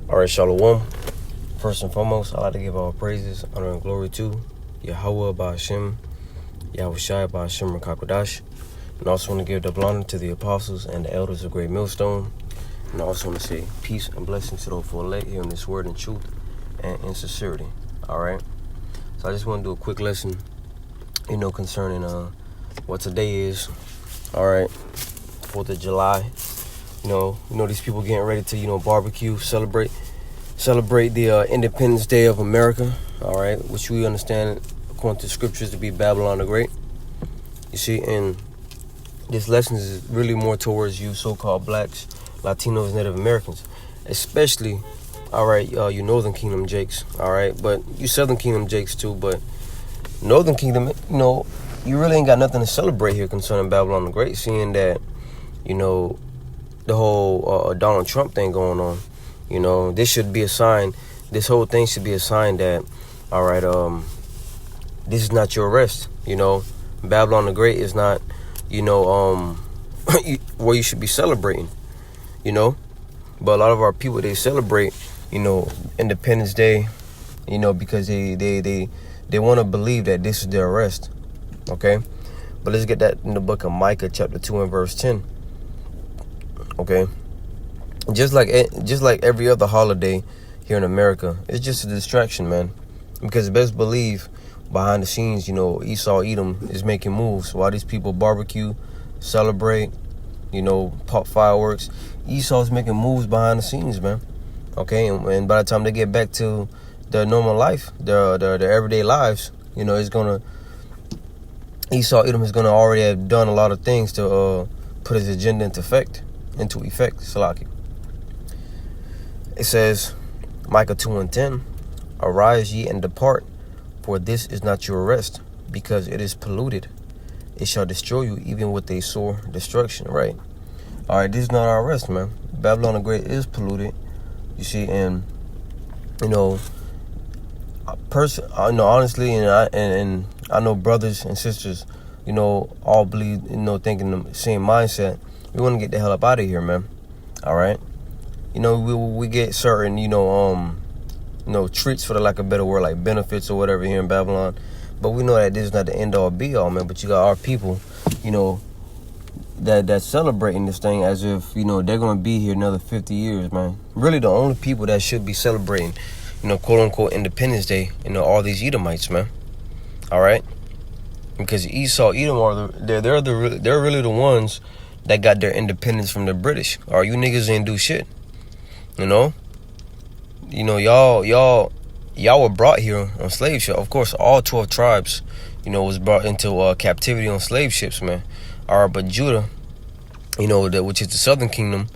All right, Shalom. First and foremost, I'd like to give all praises, honor, and glory to Yahweh Ba'Hashem, Yahushai Ba'Hashem Rakakodash. And I also want to give double honor to the apostles and the elders of Great Millstone. And I also want to say peace and blessings to those who are elect here in this word and truth and in sincerity. All right. So I just want to do a quick lesson, concerning what today is. All right, 4th of July. These people getting ready to, barbecue, celebrate the Independence Day of America, all right, which we understand, according to scriptures, to be Babylon the Great. You see, and this lesson is really more towards you so-called blacks, Latinos, Native Americans, especially, all right, you Northern Kingdom Jakes, all right, but you Southern Kingdom Jakes too, but Northern Kingdom, you really ain't got nothing to celebrate here concerning Babylon the Great, seeing that, the whole Donald Trump thing going on. This should be a sign. This whole thing should be a sign that, all right, this is not your arrest. Babylon the Great is not, where you should be celebrating. But a lot of our people, they celebrate, Independence Day, because they want to believe that this is their arrest. Okay, but let's get that in the book of Micah, chapter 2 and verse 10. Okay, just like every other holiday here in America, it's just a distraction, man. Because best believe, behind the scenes, Esau Edom is making moves while these people barbecue, celebrate, pop fireworks. Esau's making moves behind the scenes, man. Okay, and by the time they get back to their normal life, their everyday lives, Esau Edom is gonna already have done a lot of things to put his agenda into effect. Salaki. It says, Micah 2 and 10, arise ye and depart, for this is not your rest, because it is polluted. It shall destroy you even with a sore destruction. Right. All right, this is not our rest, man. Babylon the Great is polluted. You see, and honestly, and I know brothers and sisters, all believe, thinking the same mindset. We want to get the hell up out of here, man. All right. We get certain, treats, for the lack of a better word, like benefits or whatever here in Babylon. But we know that this is not the end all be all, man. But you got our people, that's celebrating this thing as if, they're going to be here another 50 years, man. Really, the only people that should be celebrating, quote unquote Independence Day, all these Edomites, man. All right. Because Esau, Edom they're really the ones that got their independence from the British. Or you niggas ain't do shit. Y'all were brought here on slave ships. Of course, all 12 tribes, was brought into captivity on slave ships, man. All right, but Judah, which is the Southern Kingdom,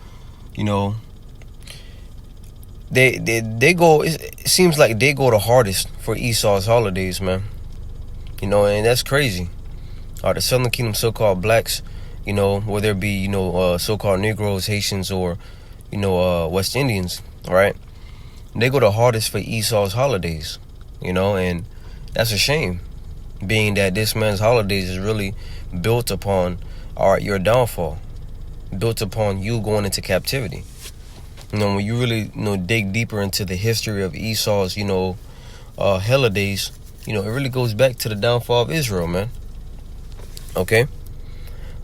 they go. It seems like they go the hardest for Esau's holidays, man. And that's crazy. The Southern Kingdom, so-called blacks, whether it be, so-called Negroes, Haitians, or, West Indians, right? They go the hardest for Esau's holidays, and that's a shame, being that this man's holidays is really built upon, your downfall, built upon you going into captivity. When you really, dig deeper into the history of Esau's, holidays, it really goes back to the downfall of Israel, man. Okay?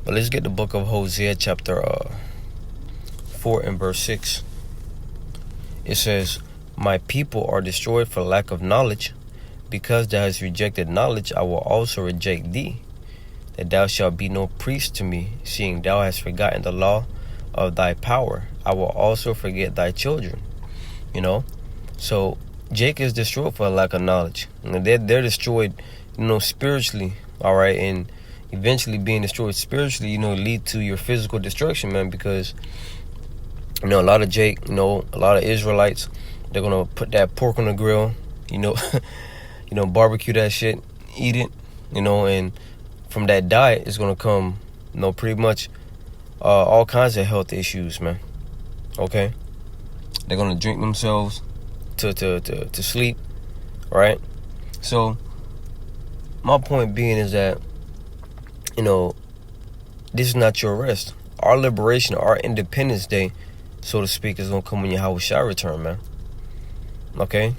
But let's get the book of Hosea, chapter 4 and verse 6. It says, my people are destroyed for lack of knowledge. Because thou hast rejected knowledge, I will also reject thee, that thou shalt be no priest to me, seeing thou hast forgotten the law of thy power. I will also forget thy children. So Jacob is destroyed for a lack of knowledge. They're destroyed, spiritually, all right, and eventually being destroyed spiritually, lead to your physical destruction, man, because, a lot of a lot of Israelites, they're going to put that pork on the grill, barbecue that shit, eat it, and from that diet, it's going to come, pretty much all kinds of health issues, man. Okay? They're going to drink themselves to sleep, right? So, my point being is that, this is not your rest. Our liberation, our Independence Day, so to speak, is going to come when Yahushua return, man. Okay.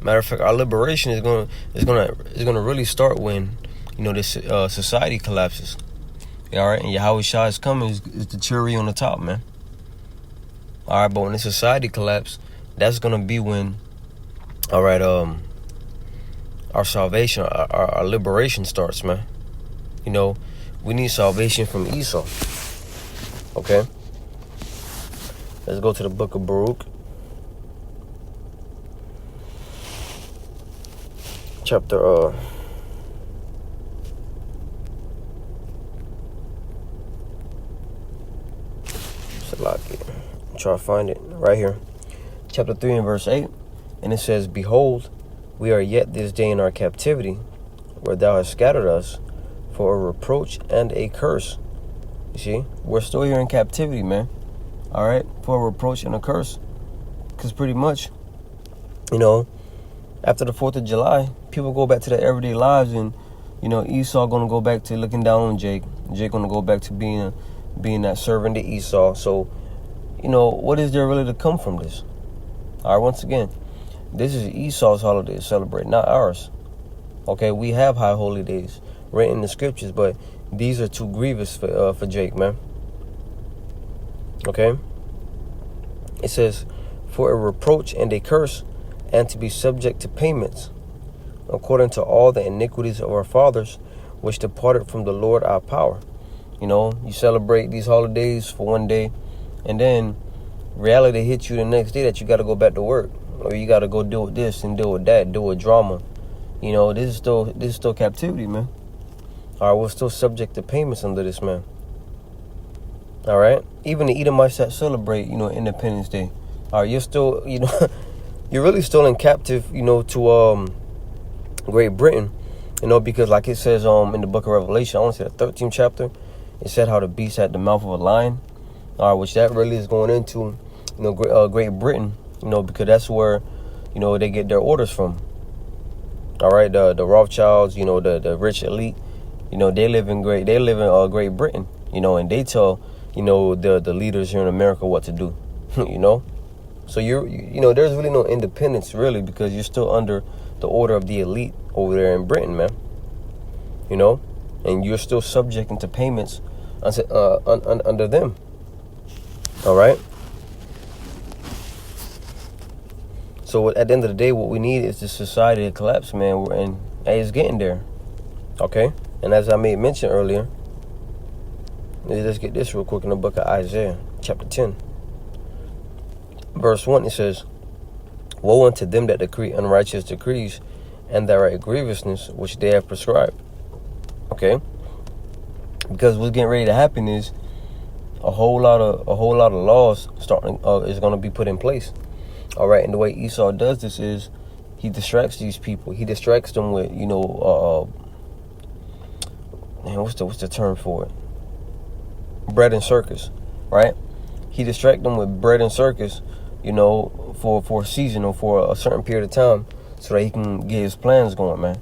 Matter of fact, our liberation is gonna really start when, this society collapses. All right, and Yahweh Shah is coming is the cherry on the top, man. All right, but when the society collapse, that's gonna be when, all right, our salvation, our liberation starts, man. We need salvation from Esau. Okay, let's go to the book of Baruch, chapter try to find it right here, chapter 3 and verse 8, and it says, "Behold, we are yet this day in our captivity, where thou hast scattered us, for a reproach and a curse." You see, we're still here in captivity, man. All right, for a reproach and a curse, because pretty much, after the 4th of July, people go back to their everyday lives, and Esau gonna go back to looking down on Jake. Jake gonna go back to being that servant to Esau. So, what is there really to come from this? All right, once again, this is Esau's holiday to celebrate, not ours. Okay, we have high holy days written in the scriptures, but these are too grievous for Jake, man. Okay, it says, "For a reproach and a curse, and to be subject to payments, according to all the iniquities of our fathers, which departed from the Lord our power." You celebrate these holidays for one day, and then reality hits you the next day that you got to go back to work, or you got to go deal with this and deal with that, deal with drama. This is still captivity, man. All right, we're still subject to payments under this, man. All right, even the Edomites that celebrate, Independence Day. All right, you're still, you're really still in captive, to Great Britain, because like it says in the book of Revelation, I want to say the 13th chapter, it said how the beast had the mouth of a lion. All right, which that really is going into, Great Britain, because that's where, they get their orders from. All right, the Rothschilds, the rich elite, they live in Great Britain, and they tell, the leaders here in America what to do, So there's really no independence really, because you're still under the order of the elite over there in Britain, man. And you're still subjecting to payments under them. All right. So at the end of the day, what we need is the society to collapse, man. And it's getting there. Okay. And as I made mention earlier, let's get this real quick in the book of Isaiah, chapter 10. Verse 1, it says, "Woe unto them that decree unrighteous decrees, and that write grievousness which they have prescribed." Okay, because what's getting ready to happen is a whole lot of laws starting is going to be put in place. All right, and the way Esau does this is he distracts these people. He distracts them with what's the term for it? Bread and circus, right? He distracts them with bread and circus, for a season or for a certain period of time, so that he can get his plans going, man.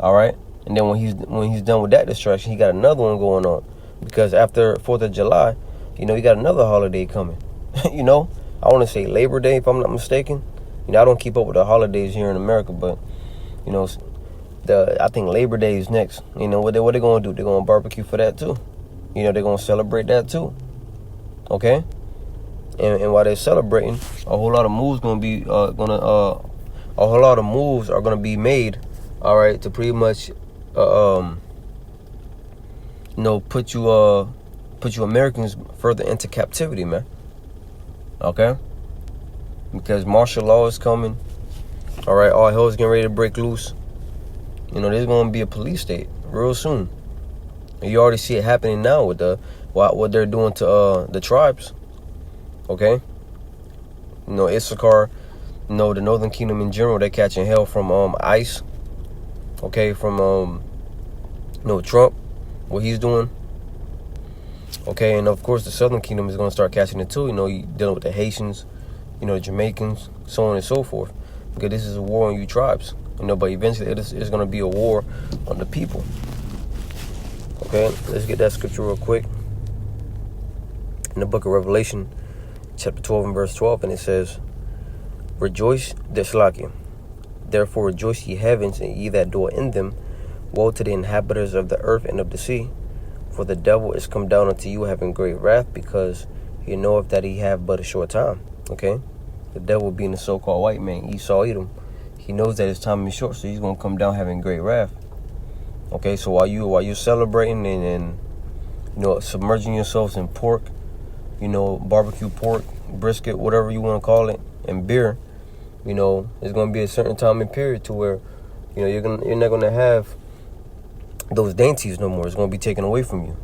All right, and then when he's done with that distraction, he got another one going on, because after 4th of July, he got another holiday coming. I want to say Labor Day, if I'm not mistaken. I don't keep up with the holidays here in America, but I think Labor Day is next. What they going to do? They're going to barbecue for that too. They're going to celebrate that too. Okay. And while they're celebrating, a whole lot of moves are gonna be made. All right, to pretty much, put you Americans further into captivity, man. Okay, because martial law is coming. All right, all hell is getting ready to break loose. There's gonna be a police state real soon. And you already see it happening now with what they're doing to the tribes. Okay, Issachar, the Northern Kingdom in general, they're catching hell from ICE. Okay, from Trump, what he's doing. Okay, and of course the Southern Kingdom is going to start catching it too. You dealing with the Haitians, the Jamaicans, so on and so forth. Because this is a war on you tribes. But eventually it's going to be a war on the people. Okay, let's get that scripture real quick. In the book of Revelation, chapter 12 and verse 12, and it says, Rejoice, Deslakia. Therefore rejoice, ye heavens, and ye that dwell in them. Woe to the inhabitants of the earth and of the sea. For the devil is come down unto you having great wrath, because he knoweth that he have but a short time. Okay? The devil being the so-called white man, Esau, Edom. He knows that his time is short, so he's going to come down having great wrath. Okay, so while you're celebrating and submerging yourselves in pork, barbecue pork, brisket, whatever you want to call it, and beer, there's going to be a certain time and period to where, you're not going to have those dainties no more. It's going to be taken away from you.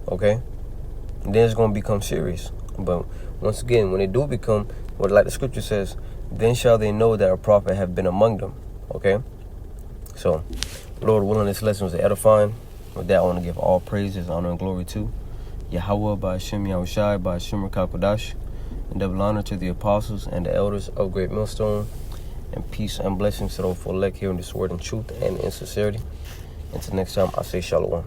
Okay? And then it's going to become serious. But once again, when they do become, like the scripture says, then shall they know that a prophet have been among them. Okay? So, Lord willing, this lesson was edifying. With that, I want to give all praises, honor, and glory to Yahweh, by Hashem Yahushai, by Hashem Kakodash, and double honor to the apostles and the elders of Great Millstone, and peace and blessings to those for elect hearing this word in truth and in sincerity. Until next time, I say shalom.